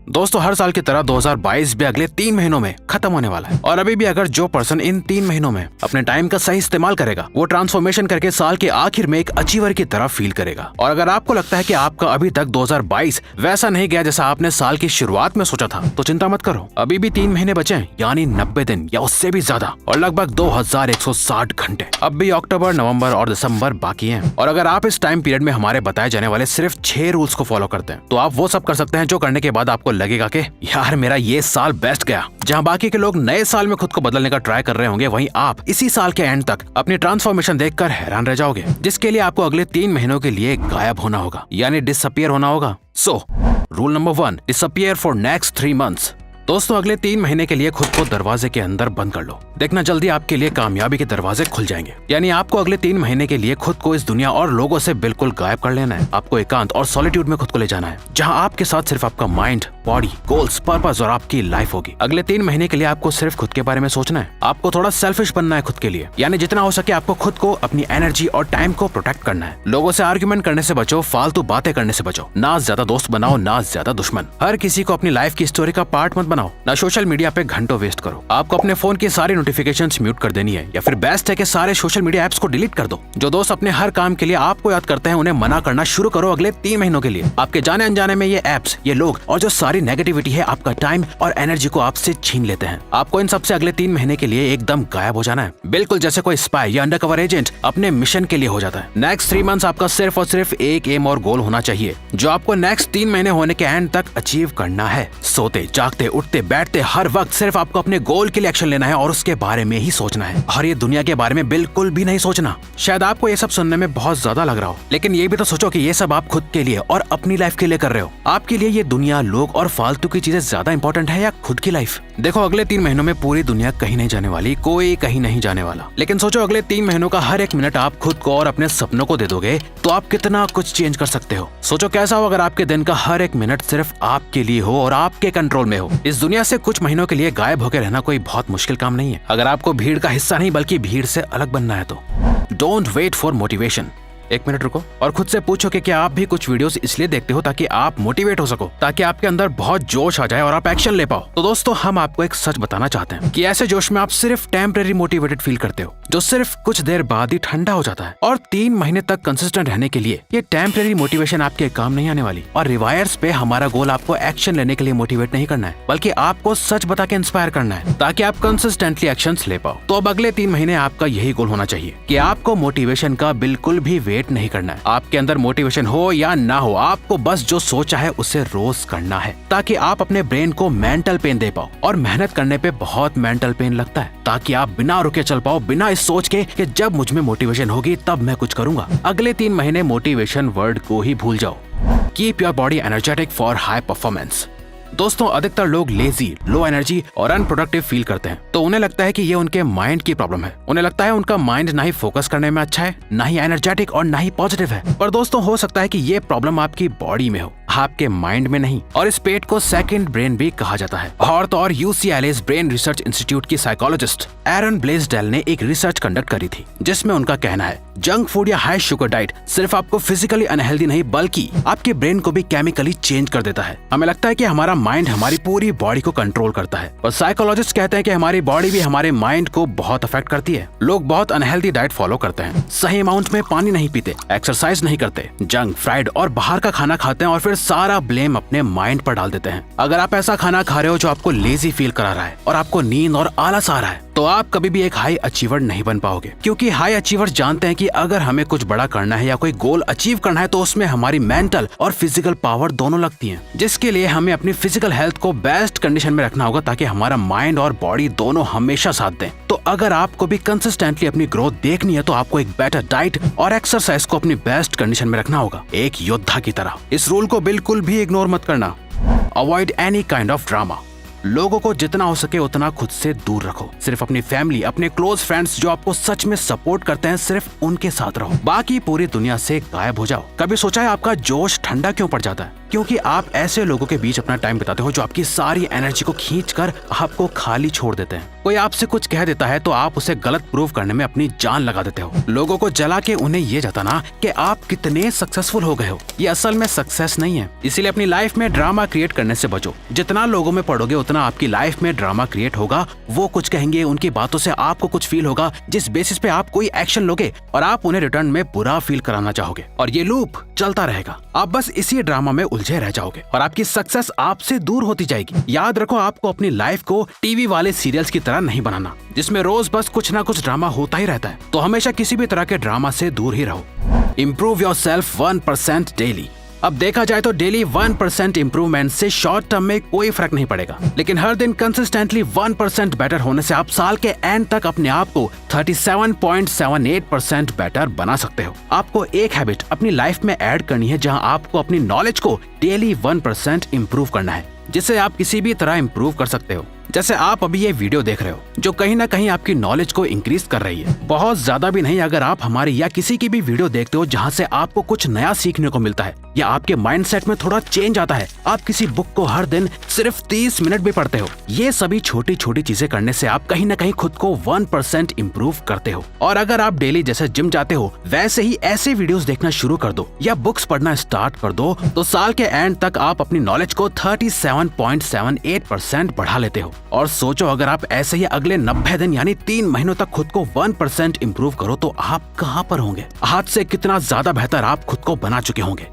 दोस्तों हर साल की तरह 2022 भी अगले 3 महीनों में खत्म होने वाला है और अभी भी अगर जो पर्सन इन 3 महीनों में अपने टाइम का सही इस्तेमाल करेगा वो ट्रांसफॉर्मेशन करके साल के आखिर में एक अचीवर की तरह फील करेगा। और अगर आपको लगता है कि आपका अभी तक 2022 वैसा नहीं गया जैसा आपने साल की शुरुआत में सोचा था तो चिंता मत करो, अभी भी 3 महीने बचे हैं, यानी 90 दिन या उससे भी ज्यादा और लगभग 2160 घंटे। अब भी अक्टूबर, नवंबर और दिसंबर बाकी हैं। और अगर आप इस टाइम पीरियड में हमारे बताए जाने वाले सिर्फ 6 रूल्स को फॉलो करते हैं तो आप वो सब कर सकते हैं जो करने के बाद आपको लगेगा कि यार मेरा ये साल बेस्ट गया। जहां बाकी के लोग नए साल में खुद को बदलने का ट्राई कर रहे होंगे, वहीं आप इसी साल के एंड तक अपनी ट्रांसफॉर्मेशन देखकर हैरान रह जाओगे, जिसके लिए आपको अगले 3 महीनों के लिए गायब होना होगा, यानी डिसअपियर होना होगा। So rule number 1, disappear for next 3 months. दोस्तों अगले 3 महीने के लिए खुद को दरवाजे के अंदर बंद कर लो। देखना जल्दी आपके लिए कामयाबी के दरवाजे खुल जाएंगे। यानी आपको अगले 3 महीने के लिए खुद को इस दुनिया और लोगों से बिल्कुल गायब कर लेना है। आपको एकांत और सॉलिट्यूड में खुद को ले जाना है, जहां आपके साथ सिर्फ आपका माइंड, बॉडी, गोल्स, पर्पस और आपकी लाइफ होगी। अगले 3 महीने के लिए आपको सिर्फ खुद के बारे में सोचना है। आपको थोड़ा सेल्फिश बनना है खुद के लिए, यानी जितना हो सके आपको खुद को, अपनी एनर्जी और टाइम को प्रोटेक्ट करना है। लोगों से आर्ग्यूमेंट करने से बचो, फालतू बातें करने से बचो। ना ज्यादा दोस्त बनाओ, ना ज्यादा दुश्मन। हर किसी को अपनी लाइफ की स्टोरी का पार्ट मत बनाओ। ना सोशल मीडिया पे घंटों वेस्ट करो। आपको अपने फोन की सारी नोटिफिकेशंस म्यूट कर देनी है, या फिर बेस्ट है कि सारे सोशल मीडिया एप्स को डिलीट कर दो। जो दोस्त अपने हर काम के लिए आपको याद करते हैं उन्हें मना करना शुरू करो अगले 3 महीनों के लिए। आपके जाने अनजाने में ये एप्स, ये लोग और जो सारी नेगेटिविटी है आपका टाइम और एनर्जी को आपसे छीन लेते हैं। आपको इन सबसे अगले 3 महीने के लिए एकदम गायब हो जाना है, बिल्कुल जैसे कोई स्पाई या अंडरकवर एजेंट अपने मिशन के लिए हो जाता है। नेक्स्ट 3 मंथ्स आपका सिर्फ और सिर्फ एक एम और गोल होना चाहिए जो आपको नेक्स्ट 3 महीने होने के एंड तक अचीव करना है। सोते, जागते, उठते, बैठते हर वक्त सिर्फ आपको अपने गोल के लिए एक्शन लेना है और उसके बारे में ही सोचना है, और ये दुनिया के बारे में बिल्कुल भी नहीं सोचना। शायद आपको ये सब सुनने में बहुत ज्यादा लग रहा हो, लेकिन ये भी तो सोचो कि ये सब आप खुद के लिए और अपनी लाइफ के लिए कर रहे हो। आपके लिए ये दुनिया, लोग और फालतू की चीजें ज्यादा इंपॉर्टेंट है या खुद की लाइफ? देखो अगले 3 महीनों में पूरी दुनिया कहीं नहीं जाने वाली, कोई कहीं नहीं जाने वाला। लेकिन सोचो अगले 3 महीनों का हर एक मिनट आप खुद को और अपने सपनों को दे दोगे तो आप कितना कुछ चेंज कर सकते हो। सोचो कैसा हो अगर आपके दिन का हर एक मिनट सिर्फ आपके लिए हो और आपके कंट्रोल में हो। इस दुनिया से कुछ महीनों के लिए गायब होकर रहना कोई बहुत मुश्किल काम नहीं है, अगर आपको भीड़ का हिस्सा नहीं बल्कि भीड़ से अलग बनना है तो। Don't wait for motivation. 1 minute रुको और खुद से पूछो कि क्या आप भी कुछ वीडियोस इसलिए देखते हो ताकि आप मोटिवेट हो सको, ताकि आपके अंदर बहुत जोश आ जाए और आप एक्शन ले पाओ। तो दोस्तों हम आपको एक सच बताना चाहते हैं कि ऐसे जोश में आप सिर्फ टेम्परेरी मोटिवेटेड फील करते हो, जो सिर्फ कुछ देर बाद ही ठंडा हो जाता है। और 3 महीने तक कंसिस्टेंट रहने के लिए ये टेम्परेरी मोटिवेशन आपके काम नहीं आने वाली। और रिवायर्स पे हमारा गोल आपको एक्शन लेने के लिए मोटिवेट नहीं करना है, बल्कि आपको सच बता के इंस्पायर करना है ताकि आप कंसिस्टेंटली एक्शंस ले पाओ। तो अब अगले 3 महीने आपका यही गोल होना चाहिए कि आपको मोटिवेशन का बिल्कुल भी वेट नहीं करना है। आपके अंदर मोटिवेशन हो या ना हो, आपको बस जो सोचा है उसे रोज करना है, ताकि आप अपने ब्रेन को मेंटल पेन दे पाओ। और मेहनत करने पे बहुत मेंटल पेन लगता है, ताकि आप बिना रुके चल पाओ, बिना इस सोच के कि जब मुझ में मोटिवेशन होगी तब मैं कुछ करूंगा। अगले 3 महीने मोटिवेशन वर्ड को ही भूल जाओ। Keep your body energetic for high performance. दोस्तों अधिकतर लोग लेजी, लो एनर्जी और अनप्रोडक्टिव फील करते हैं, तो उन्हें लगता है कि ये उनके माइंड की प्रॉब्लम है। उन्हें लगता है उनका माइंड ना ही फोकस करने में अच्छा है, ना ही एनर्जेटिक और ना ही पॉजिटिव है। पर दोस्तों हो सकता है कि ये प्रॉब्लम आपकी बॉडी में हो, आपके माइंड में नहीं। और इस पेट को सेकंड ब्रेन भी कहा जाता है। और तो और UCLA's ब्रेन रिसर्च इंस्टीट्यूट की साइकोलॉजिस्ट एरन ब्लेसडेल ने एक रिसर्च कंडक्ट करी थी, जिसमें उनका कहना है जंक फूड या हाई शुगर डाइट सिर्फ आपको फिजिकली अनहेल्दी नहीं बल्कि आपके ब्रेन को भी केमिकली चेंज कर देता है। हमें लगता है कि हमारा माइंड हमारी पूरी बॉडी को कंट्रोल करता है, और साइकोलॉजिस्ट कहते हैं कि हमारी बॉडी भी हमारे माइंड को बहुत अफेक्ट करती है। लोग बहुत अनहेल्दी डाइट फॉलो करते हैं, सही अमाउंट में पानी नहीं पीते, एक्सरसाइज नहीं करते, जंक, फ्राइड और बाहर का खाना खाते हैं और फिर सारा ब्लेम अपने माइंड पर डाल देते हैं। अगर आप ऐसा खाना खा रहे हो जो आपको लेजी फील करा रहा है और आपको नींद और आलस आ रहा है, तो आप कभी भी एक हाई अचीवर नहीं बन पाओगे, क्योंकि हाई अचीवर जानते हैं कि अगर हमें कुछ बड़ा करना है या कोई गोल अचीव करना है तो उसमें हमारी मेंटल और फिजिकल पावर दोनों लगती हैं, जिसके लिए हमें अपनी फिजिकल हेल्थ को बेस्ट कंडीशन में रखना होगा ताकि हमारा माइंड और बॉडी दोनों हमेशा साथ दें। तो अगर आपको भी कंसिस्टेंटली अपनी ग्रोथ देखनी है तो आपको एक बेटर डाइट और एक्सरसाइज को अपनी बेस्ट कंडीशन में रखना होगा, एक योद्धा की तरह। इस रूल को बिल्कुल भी इग्नोर मत करना। Avoid any kind of drama. लोगों को जितना हो सके उतना खुद से दूर रखो। सिर्फ अपनी फैमिली, अपने क्लोज फ्रेंड्स जो आपको सच में सपोर्ट करते हैं, सिर्फ उनके साथ रहो। बाकी पूरी दुनिया से गायब हो जाओ। कभी सोचा है आपका जोश ठंडा क्यों पड़ जाता है? क्योंकि आप ऐसे लोगों के बीच अपना टाइम बिताते हो जो आपकी सारी एनर्जी को खींचकर आपको खाली छोड़ देते हैं। कोई आपसे कुछ कह देता है तो आप उसे गलत प्रूव करने में अपनी जान लगा देते हो। लोगों को जला के उन्हें ये जताना कि आप कितने सक्सेसफुल हो गए हो, ये असल में सक्सेस नहीं है। इसीलिए अपनी लाइफ में ड्रामा क्रिएट करने से बचो। जितना लोगों में पढ़ोगे उतना आपकी लाइफ में ड्रामा क्रिएट होगा। वो कुछ कहेंगे, उनकी बातों से आपको कुछ फील होगा, जिस बेसिस पे आप कोई एक्शन लोगे और आप उन्हें रिटर्न में बुरा फील कराना चाहोगे, और ये लूप चलता रहेगा। आप बस इसी ड्रामा में उलझे रह जाओगे और आपकी सक्सेस आपसे दूर होती जाएगी। याद रखो, आपको अपनी लाइफ को टीवी वाले सीरियल्स की तरह नहीं बनाना जिसमें रोज बस कुछ ना कुछ ड्रामा होता ही रहता है। तो हमेशा किसी भी तरह के ड्रामा से दूर ही रहो। Improve yourself 1% daily. अब देखा जाए तो डेली 1% इम्प्रूवमेंट से शॉर्ट टर्म में कोई फर्क नहीं पड़ेगा, लेकिन हर दिन कंसिस्टेंटली 1% बेटर होने से आप साल के एंड तक अपने आप को 37.78% बेटर बना सकते हो। आपको एक हैबिट अपनी लाइफ में ऐड करनी है जहां आपको अपनी नॉलेज को डेली 1% इम्प्रूव करना है, जिससे आप किसी भी तरह इम्प्रूव कर सकते हो। जैसे आप अभी ये वीडियो देख रहे हो जो कहीं ना कहीं आपकी नॉलेज को इंक्रीज कर रही है। बहुत ज्यादा भी नहीं, अगर आप हमारी या किसी की भी वीडियो देखते हो जहाँ से आपको कुछ नया सीखने को मिलता है या आपके माइंडसेट में थोड़ा चेंज आता है, आप किसी बुक को हर दिन सिर्फ 30 मिनट भी पढ़ते हो, ये सभी छोटी छोटी चीजें करने से आप कहीं ना कहीं खुद को 1% इम्प्रूव करते हो। और अगर आप डेली जैसे जिम जाते हो वैसे ही ऐसे वीडियोस देखना शुरू कर दो या बुक्स पढ़ना स्टार्ट कर दो, तो साल के एंड तक आप अपनी नॉलेज को 37.78% बढ़ा लेते हो। और सोचो, अगर आप ऐसे ही अगले 90 दिन यानी 3 महीनों तक खुद को 1% इम्प्रूव करो तो आप कहाँ पर होंगे? आज से कितना ज्यादा बेहतर आप खुद को बना चुके होंगे।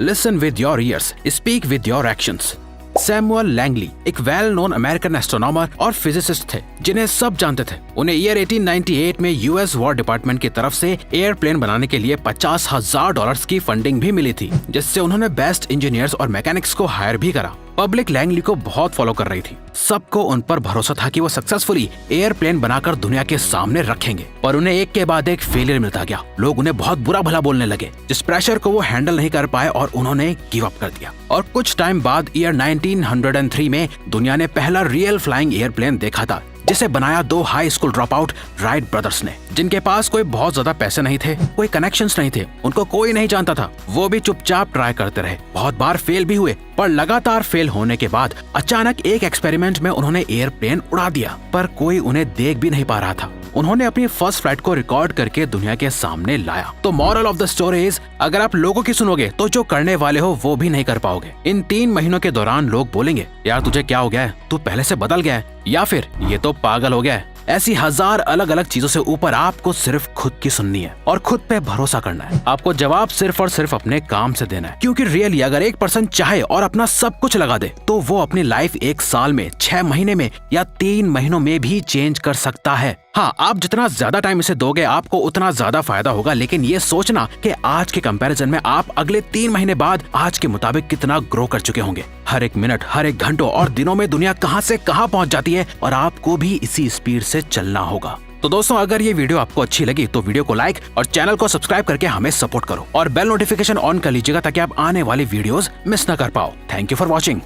Listen with your ears, speak with your actions. Samuel Langley एक वेल नोन अमेरिकन एस्ट्रोनॉमर और फिजिसिस्ट थे जिन्हें सब जानते थे। उन्हें ईयर 1898 में यूएस वॉर डिपार्टमेंट की तरफ से एयरप्लेन बनाने के लिए $50,000 की फंडिंग भी मिली थी, जिससे उन्होंने बेस्ट इंजीनियर्स और मैकेनिक्स को हायर भी करा। पब्लिक लैंगली को बहुत फॉलो कर रही थी। सबको उन पर भरोसा था कि वो सक्सेसफुली एयरप्लेन बनाकर दुनिया के सामने रखेंगे, पर उन्हें एक के बाद एक फेलियर मिलता गया। लोग उन्हें बहुत बुरा भला बोलने लगे, जिस प्रेशर को वो हैंडल नहीं कर पाए और उन्होंने गिव अप कर दिया। और कुछ टाइम बाद ईयर 1903 में दुनिया ने पहला रियल फ्लाइंग एयरप्लेन देखा था, जिसे बनाया 2 high school drop out Wright brothers ने, जिनके पास कोई बहुत ज्यादा पैसे नहीं थे, कोई कनेक्शंस नहीं थे, उनको कोई नहीं जानता था। वो भी चुपचाप ट्राई करते रहे, बहुत बार फेल भी हुए, पर लगातार फेल होने के बाद अचानक एक एक्सपेरिमेंट में उन्होंने एयरप्लेन उड़ा दिया, पर कोई उन्हें देख भी नहीं पा रहा था। उन्होंने अपनी फर्स्ट फ्लाइट को रिकॉर्ड करके दुनिया के सामने लाया। तो moral of the story is, अगर आप लोगों की सुनोगे तो जो करने वाले हो वो भी नहीं कर पाओगे। इन 3 महीनों के दौरान लोग बोलेंगे, यार तुझे क्या हो गया है, तू पहले से बदल गया है, या फिर ये तो पागल हो गया है। ऐसी 1000 अलग अलग चीजों से ऊपर आपको सिर्फ खुद की सुननी है और खुद पे भरोसा करना है। आपको जवाब सिर्फ और सिर्फ अपने काम से देना है, क्योंकि रियली अगर एक पर्सन चाहे और अपना सब कुछ लगा दे तो वो अपनी लाइफ 1 साल में, 6 महीने में या 3 महीनों में भी चेंज कर सकता है। हाँ, आप जितना ज्यादा टाइम इसे दोगे आपको उतना ज्यादा फायदा होगा, लेकिन ये सोचना कि आज के कंपैरिजन में आप अगले 3 महीने बाद आज के मुताबिक कितना ग्रो कर चुके होंगे। हर एक मिनट, हर एक घंटों और दिनों में दुनिया कहां से कहां पहुंच जाती है और आपको भी इसी स्पीड से चलना होगा। तो दोस्तों, अगर ये वीडियो आपको अच्छी लगी तो वीडियो को लाइक और चैनल को सब्सक्राइब करके हमें सपोर्ट करो और बेल नोटिफिकेशन ऑन कर लीजिएगा ताकि आप आने वाली वीडियोस मिस न कर पाओ। Thank you for watching.